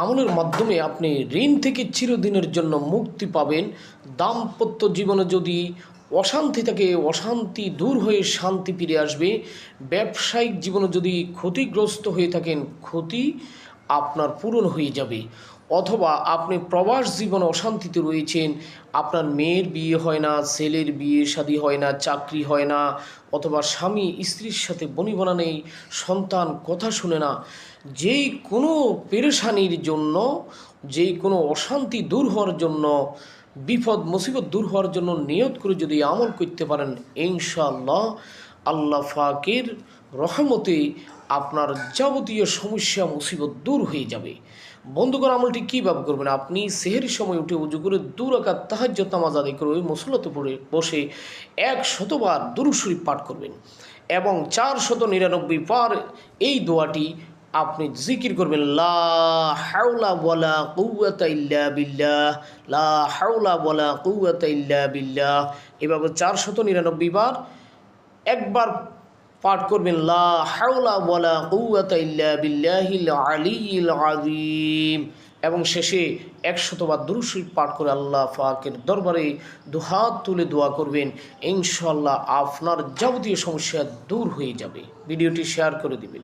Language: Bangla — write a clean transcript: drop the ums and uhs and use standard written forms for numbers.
আমলের মাধ্যমে আপনি ঋণ থেকে চিরদিনের জন্য মুক্তি পাবেন। দাম্পত্য জীবনে যদি অশান্তি থাকে, অশান্তি দূর হয়ে শান্তি ফিরে আসবে। ব্যবসায়িক জীবনে যদি ক্ষতিগ্রস্ত হয়ে থাকেন, ক্ষতি আপনার পূরণ হয়ে যাবে। অথবা আপনি প্রবাস জীবনে অশান্তিতে রয়েছেন, আপনার মেয়ের বিয়ে হয় না, ছেলের বিয়ে শাদী হয় না, চাকরি হয় না, অথবা স্বামী স্ত্রীর সাথে বনিবনা নেই, সন্তান কথা শুনে না, যেই কোনো পেরেশানির জন্য, যেই কোনো অশান্তি দূর হওয়ার জন্য, বিপদ মুসিবত দূর হওয়ার জন্য নিয়ত করে যদি আমল করতে পারেন, ইনশাআল্লাহ আল্লাহ পাকের রহমতে আপনার যাবতীয় সমস্যা মুসিবত দূর হয়ে যাবে। বন্ধুগণ, আমলটি কীভাবে করবেন? আপনি সেহরির সময় উঠে উজু করে 2 রাকাত তাহাজ্জুদ নামাজ আদায় করে ওই মুসল্লাতে পড়ে বসে 100 বার দুরূদ শরীফ পাঠ করবেন এবং 499 বার এই দোয়াটি আপনি জিকির করবেন, লা হাওলা ওয়ালা কুওয়াতা ইল্লা বিল্লাহ, লা হাওলা ওয়ালা কুওয়াতা ইল্লা বিল্লাহ। এভাবে 499 বার একবার পাঠ করবেন, লা হাওলা ওয়ালা কুওয়াতা ইল্লা বিল্লাহিল আলিয়্যিল আযীম, এবং শেষে 100 বার দুরূদ শরীফ পাঠ করে আল্লাহ পাকের দরবারে দুহাত তুলে দোয়া করবেন। ইনশাআল্লাহ আপনার যাবতীয় সমস্যা দূর হয়ে যাবে। ভিডিওটি শেয়ার করে দিবেন।